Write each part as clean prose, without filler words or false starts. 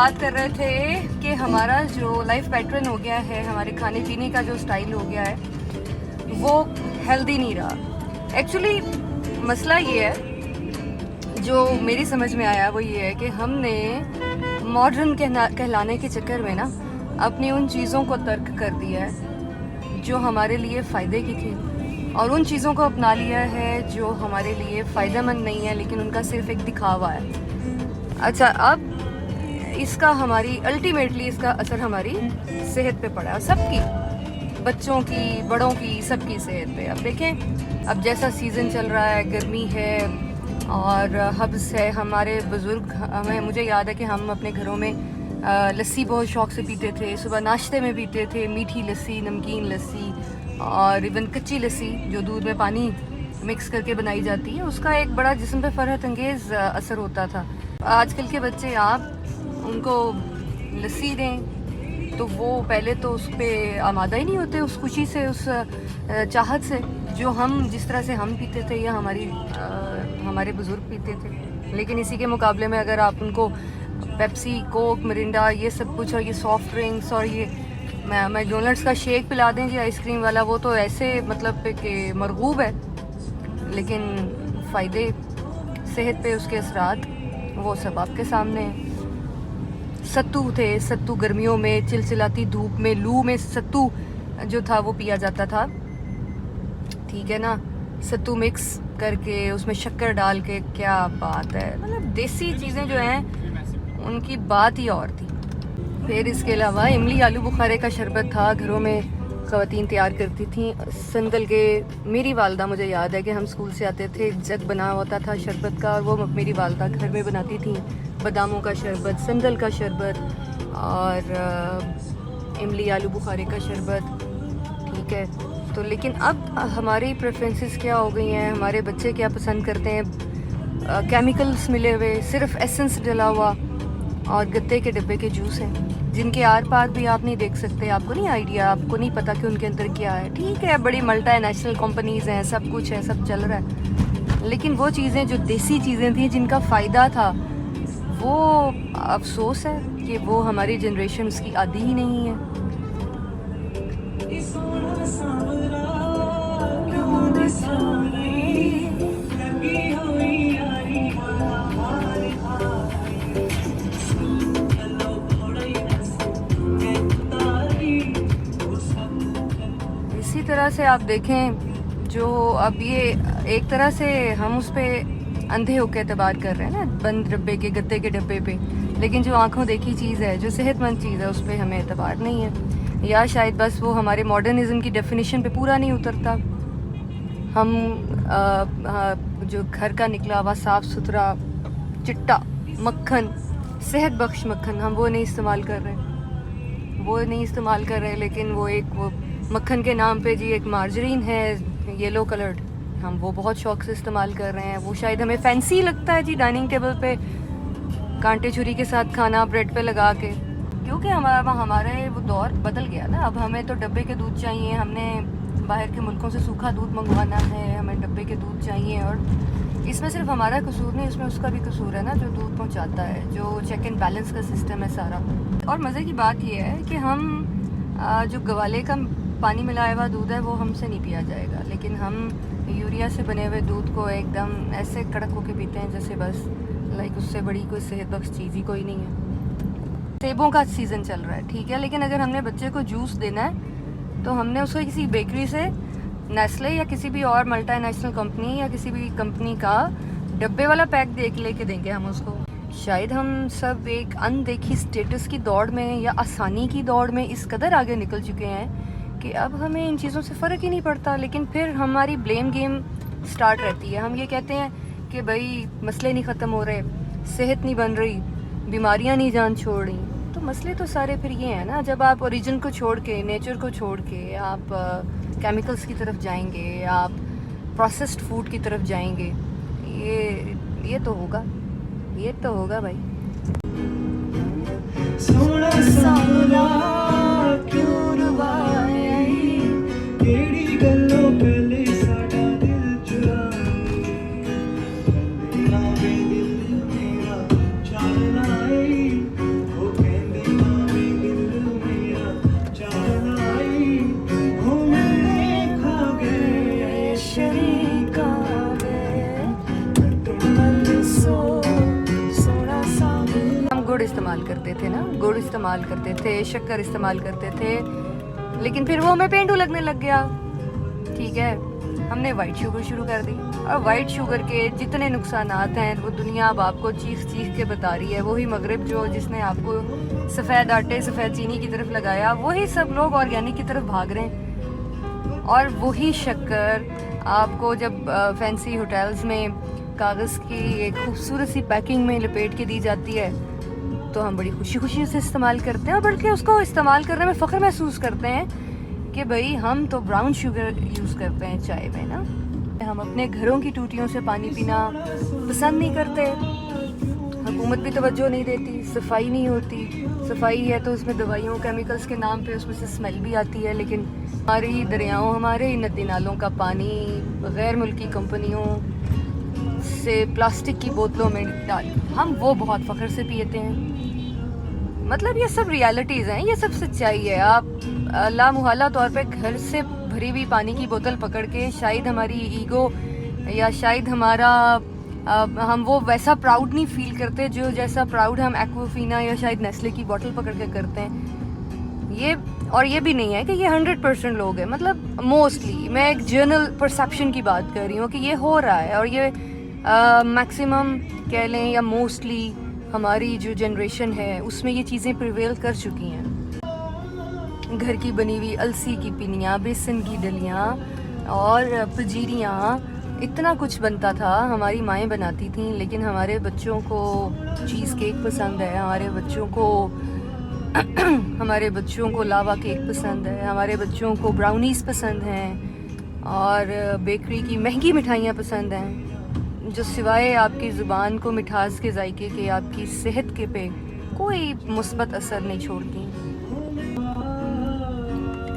बात कर रहे थे कि हमारा जो लाइफ पैटर्न हो गया है, हमारे खाने पीने का जो स्टाइल हो गया है वो हेल्दी नहीं रहा। एक्चुअली मसला ये है, जो मेरी समझ में आया वो ये है कि हमने मॉडर्न कहलाने के चक्कर में ना अपनी उन चीज़ों को तर्क कर दिया है जो हमारे लिए फ़ायदे की थी, और उन चीज़ों को अपना लिया है जो हमारे लिए फ़ायदेमंद नहीं है, लेकिन उनका सिर्फ एक दिखावा है। अच्छा, अब इसका हमारी अल्टीमेटली इसका असर हमारी सेहत पे पड़ा, सबकी, बच्चों की, बड़ों की, सबकी सेहत पे। अब देखें, अब जैसा सीज़न चल रहा है, गर्मी है और हब्स है, हमारे बुज़ुर्ग, मुझे याद है कि हम अपने घरों में लस्सी बहुत शौक़ से पीते थे, सुबह नाश्ते में पीते थे, मीठी लस्सी, नमकीन लस्सी और इवन कच्ची लस्सी जो दूध में पानी मिक्स करके बनाई जाती है, उसका एक बड़ा जिस्म पे फ़रहत अंगेज़ असर होता था। आजकल के बच्चे, आप उनको लस्सी दें तो वो पहले तो उस पर आमादा ही नहीं होते, उस खुशी से, उस चाहत से जो हम, जिस तरह से हम पीते थे या हमारे बुज़ुर्ग पीते थे। लेकिन इसी के मुकाबले में अगर आप उनको पेप्सी, कोक, मिरिंडा, ये सब कुछ, और ये सॉफ्ट ड्रिंक्स और ये मैकडोनल्ड्स का शेक पिला दें जी, आइसक्रीम वाला, वो तो ऐसे मतलब कि मरगूब है, लेकिन फ़ायदे, सेहत पे उसके असरात, वो सब आपके सामने हैं। सत्तू थे, सत्तू गर्मियों में चिलचिलाती धूप में, लू में सत्तू जो था वो पिया जाता था, ठीक है ना, सत्तू मिक्स करके उसमें शक्कर डाल के, क्या बात है, मतलब देसी चीज़ें जो हैं उनकी बात ही और थी। फिर इसके अलावा इमली आलू बुखारे का शरबत था, घरों में ख़वातीन तैयार करती थी। संदल के, मेरी वालदा, मुझे याद है कि हम स्कूल से आते थे, जग बना होता था शरबत का, और वो मेरी वालदा घर में बनाती थी, बादामों का शरबत, संदल का शरबत और इमली आलू बुखारे का शरबत, ठीक है। तो लेकिन अब हमारी प्रेफरेंसेस क्या हो गई हैं, हमारे बच्चे क्या पसंद करते हैं, केमिकल्स मिले हुए, सिर्फ एसेंस डला हुआ, और गत्ते के डिब्बे के जूस हैं जिनके आर पार भी आप नहीं देख सकते, आपको नहीं आइडिया, आपको नहीं पता कि उनके अंदर क्या है। ठीक है, बड़ी मल्टीनेशनल कंपनीज़ हैं, सब कुछ है, सब चल रहा है, लेकिन वो चीज़ें जो देसी चीज़ें थी जिनका फ़ायदा था, वो अफसोस है कि वो हमारी जनरेशन उसकी आदी ही नहीं है। इसी तरह से आप देखें, जो अब ये एक तरह से हम उस पर अंधे होकर एतबार कर रहे हैं ना, बंद डब्बे के, गत्ते के डब्बे पे, लेकिन जो आंखों देखी चीज़ है, जो सेहतमंद चीज़ है, उस पर हमें एतबार नहीं है, या शायद बस वो हमारे मॉडर्निज़म की डेफिनेशन पे पूरा नहीं उतरता। हम जो घर का निकला हुआ साफ़ सुथरा चिट्टा मक्खन, सेहत बख्श मक्खन, हम वो नहीं इस्तेमाल कर रहे, लेकिन वो मक्खन के नाम पे जी एक मार्जरीन है येलो कलर्ड, हम वो बहुत शौक से इस्तेमाल कर रहे हैं। वो शायद हमें फैंसी लगता है जी, डाइनिंग टेबल पे कांटे छुरी के साथ खाना ब्रेड पे लगा के, क्योंकि हमारे वो दौर बदल गया ना। अब हमें तो डब्बे के दूध चाहिए, हमने बाहर के मुल्कों से सूखा दूध मंगवाना है, हमें डब्बे के दूध चाहिए। और इसमें सिर्फ हमारा कसूर नहीं, इसमें उसका भी कसूर है ना, जो दूध पहुंचाता है, जो चेक एंड बैलेंस का सिस्टम है सारा। और मज़े की बात यह है कि हम जो गवाले का पानी मिलाया हुआ दूध है वो हमसे नहीं पिया जाएगा, लेकिन हम यूरिया से बने हुए दूध को एकदम ऐसे कड़क होके पीते हैं जैसे बस लाइक उससे बड़ी कोई सेहत बख्श चीज़ ही कोई नहीं है। सेबों का सीज़न चल रहा है, ठीक है, लेकिन अगर हमने बच्चे को जूस देना है तो हमने उसको किसी बेकरी से नेस्ले या किसी भी और मल्टीनेशनल कंपनी या किसी भी कंपनी का डब्बे वाला पैक लेके देंगे हम उसको। शायद हम सब एक अनदेखी स्टेटस की दौड़ में या आसानी की दौड़ में इस कदर आगे निकल चुके हैं कि अब हमें इन चीज़ों से फ़र्क ही नहीं पड़ता, लेकिन फिर हमारी ब्लेम गेम स्टार्ट रहती है। हम ये कहते हैं कि भाई मसले नहीं ख़त्म हो रहे, सेहत नहीं बन रही, बीमारियां नहीं जान छोड़ रही, तो मसले तो सारे फिर ये हैं ना, जब आप ओरिजिन को छोड़ के, नेचर को छोड़ के आप केमिकल्स की तरफ जाएंगे, आप प्रोसेस्ड फूड की तरफ जाएंगे, ये तो होगा भाई। सोना साला क्यों रुवाए, केड़ी गल्लों पहले साडा दिल चुराए, नावे दिल मेरा चलना है, ओ थे ना, गुड़ इस्तेमाल करते थे, शक्कर इस्तेमाल करते थे, लेकिन फिर वो हमें पेंडू लगने लग गया। ठीक है, हमने वाइट शुगर शुरू कर दी, और वाइट शुगर के जितने नुकसानात हैं वो दुनिया अब आपको चीख चीख के बता रही है। वही मगरिब जो जिसने आपको सफ़ेद आटे सफ़ेद चीनी की तरफ लगाया, वही सब लोग ऑर्गेनिक की तरफ भाग रहे हैं। और वही शक्कर आपको जब फैंसी होटल्स में कागज़ की एक खूबसूरत सी पैकिंग में लपेट के दी जाती है, तो हम बड़ी खुशी खुशी उसे इस्तेमाल करते हैं, और बल्कि उसको इस्तेमाल करने में फ़ख्र महसूस करते हैं कि भाई हम तो ब्राउन शुगर यूज़ करते हैं चाय में ना। हम अपने घरों की टूटियों से पानी पीना पसंद नहीं करते, हुकूमत भी तवज्जो नहीं देती, सफाई नहीं होती। सफाई है तो उसमें दवाइयों केमिकल्स के नाम पे उसमें से स्मेल भी आती है, लेकिन हमारी दरियाओं हमारे नदी नालों का पानी गैर मुल्की कंपनियों से प्लास्टिक की बोतलों में डाल हम वो बहुत फ़ख्र से पीते हैं। मतलब ये सब रियलिटीज़ हैं, ये सब सच्चाई है। आप लामुहल्ला तौर पे घर से भरी हुई पानी की बोतल पकड़ के शायद हमारी ईगो या शायद हमारा हम वो वैसा प्राउड नहीं फील करते जो जैसा प्राउड हम एक्वाफीना या शायद नेस्ले की बोतल पकड़ के करते हैं। ये भी नहीं है कि ये 100% लोग हैं, मतलब मोस्टली मैं एक जनरल परसेप्शन की बात कर रही हूँ कि ये हो रहा है, और ये मैक्सिमम कह लें या मोस्टली हमारी जो जनरेशन है उसमें ये चीज़ें प्रिवेल कर चुकी हैं। घर की बनी हुई अलसी की पिनियाँ, बेसन की डलियाँ और पजीरियाँ, इतना कुछ बनता था, हमारी माएँ बनाती थीं। लेकिन हमारे बच्चों को चीज़ केक पसंद है, हमारे बच्चों को लावा केक पसंद है, हमारे बच्चों को ब्राउनीज़ पसंद हैं, और बेकरी की महंगी मिठाइयाँ पसंद हैं, जो सिवाय आपकी ज़ुबान को मिठास के जायके के आपकी सेहत के पे कोई मुस्बत असर नहीं छोड़ती।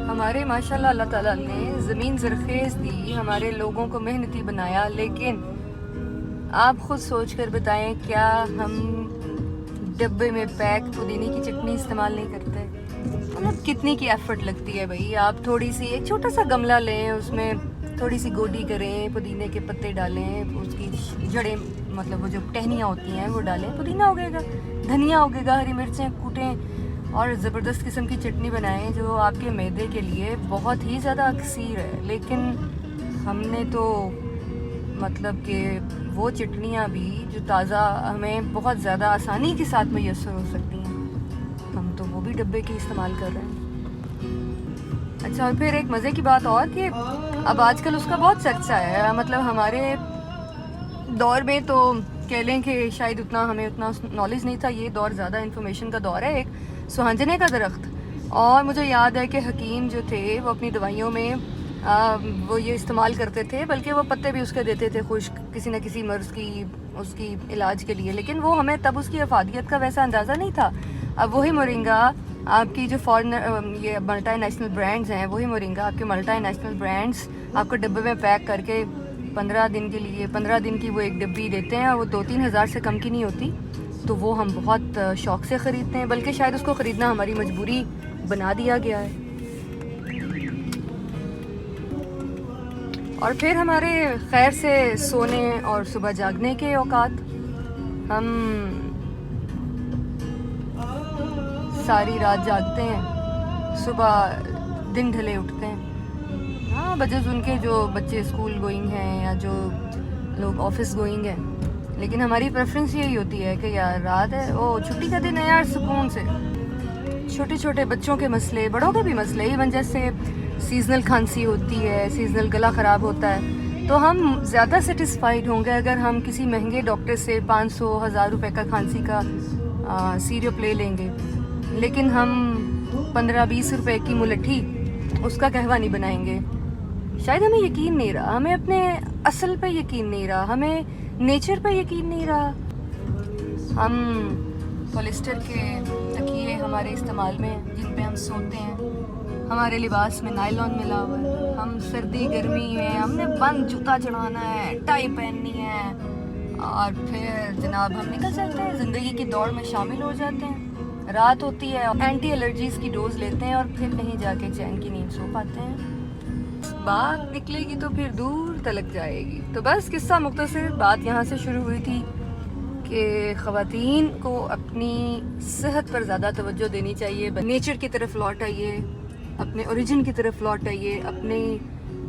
हमारे माशाल्लाह अल्लाह ताला ने ज़मीन ज़रख़ेज़ दी, हमारे लोगों को मेहनती बनाया, लेकिन आप ख़ुद सोच कर बताएं क्या हम डब्बे में पैक पुदीने की चटनी इस्तेमाल नहीं करते? मतलब कितनी की एफ़र्ट लगती है भाई। आप थोड़ी सी एक छोटा सा गमला लें, उसमें थोड़ी सी गोडी करें, पुदीने के पत्ते डालें, उसकी जड़ें मतलब वो जो टहनियाँ होती हैं वो डालें, पुदीना उगेगा, धनिया उगेगा, हरी मिर्चें कूटें और ज़बरदस्त किस्म की चटनी बनाएं जो आपके मैदे के लिए बहुत ही ज़्यादा अक्सीर है। लेकिन हमने तो मतलब कि वो चटनियाँ भी जो ताज़ा हमें बहुत ज़्यादा आसानी के साथ मैसर हो सकती हैं, हम तो वो भी डब्बे की इस्तेमाल कर रहे हैं। अच्छा, और फिर एक मज़े की बात और कि अब आजकल उसका बहुत चर्चा है। मतलब हमारे दौर में तो कह लें कि शायद हमें उतना नॉलेज नहीं था। ये दौर ज़्यादा इन्फॉर्मेशन का दौर है। एक सुहांजने का दरख्त, और मुझे याद है कि हकीम जो थे वो अपनी दवाइयों में वो ये इस्तेमाल करते थे, बल्कि वो पत्ते भी उसके देते थे खुश्क किसी न किसी मर्ज़ की उसकी इलाज के लिए। लेकिन वो हमें तब उसकी अफादियत का वैसा अंदाज़ा नहीं था। अब वही मोरिंगा आपकी जो फॉरेन ये मल्टी नेशनल ब्रांड्स हैं, वही मोरिंगा आपके मल्टी नेशनल ब्रांड्स आपको डब्बे में पैक करके 15 दिन के लिए 15 दिन की वो एक डब्बी देते हैं, और वो 2-3 हज़ार से कम की नहीं होती। तो वो हम बहुत शौक़ से ख़रीदते हैं, बल्कि शायद उसको ख़रीदना हमारी मजबूरी बना दिया गया है। और फिर हमारे खैर से सोने और सुबह जागने के औकात, हम सारी रात जागते हैं, सुबह दिन ढले उठते हैं। हाँ, बजज़ उनके जो बच्चे स्कूल गोइंग हैं या जो लोग ऑफिस गोइंग हैं, लेकिन हमारी प्रेफरेंस यही होती है कि यार रात है, वो छुट्टी का दिन है यार, सुकून से। छोटे छोटे बच्चों के मसले, बड़ों के भी मसले, इवन जैसे सीजनल खांसी होती है, सीजनल गला ख़राब होता है, तो हम ज़्यादा सेटिस्फाइड होंगे अगर हम किसी महंगे डॉक्टर से 500-1000 रुपये का खांसी का सीरप ले लेंगे, लेकिन हम 15-20 रुपये की मुलट्ठी उसका कहवा नहीं बनाएंगे। शायद हमें यकीन नहीं रहा, हमें अपने असल पे यकीन नहीं रहा, हमें नेचर पे यकीन नहीं रहा। हम पॉलिस्टर के तकिए हमारे इस्तेमाल में जिन पे हम सोते हैं, हमारे लिबास में नायलॉन मिला हुआ है, हम सर्दी गर्मी में हमने बंद जूता चढ़ाना है, टाई पहननी है, और फिर जनाब हम निकल जाते हैं, ज़िंदगी की दौड़ में शामिल हो जाते हैं। रात होती है, एंटी एलर्जीज़ की डोज लेते हैं, और फिर कहीं जाके चैन की नींद सो पाते हैं। बात निकलेगी तो फिर दूर तलक जाएगी। तो बस किस्सा मुख्तसर बात यहाँ से शुरू हुई थी कि ख़वातीन को अपनी सेहत पर ज़्यादा तवज्जो देनी चाहिए। नेचर की तरफ लौट आइए, अपने ओरिजिन की तरफ लौट आइए, अपने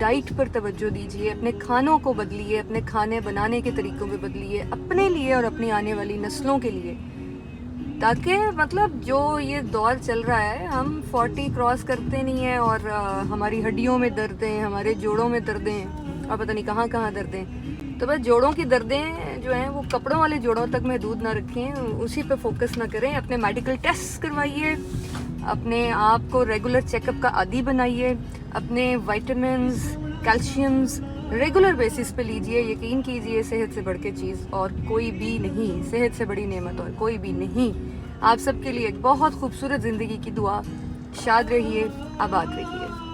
डाइट पर तवज्जो दीजिए, अपने खानों को बदलिए, अपने खाने बनाने के तरीक़ों को बदलिए, अपने लिए और अपनी आने वाली नस्लों के लिए, ताकि मतलब जो ये दौर चल रहा है, हम 40 क्रॉस करते नहीं हैं और हमारी हड्डियों में दर्दें, हमारे जोड़ों में दर्दें और पता नहीं कहाँ कहाँ दर्दें। तो बस जोड़ों की दर्दें जो हैं वो कपड़ों वाले जोड़ों तक महदूद ना रखें, उसी पे फोकस ना करें। अपने मेडिकल टेस्ट करवाइए, अपने आप को रेगुलर चेकअप का आदी बनाइए, अपने विटामिन्स, कैल्शियम्स रेगुलर बेसिस पे लीजिए। यकीन कीजिए, सेहत से बढ़ के चीज़ और कोई भी नहीं, सेहत से बड़ी नेमत और कोई भी नहीं। आप सबके लिए एक बहुत खूबसूरत ज़िंदगी की दुआ। शाद रहिए, आबाद रहिए।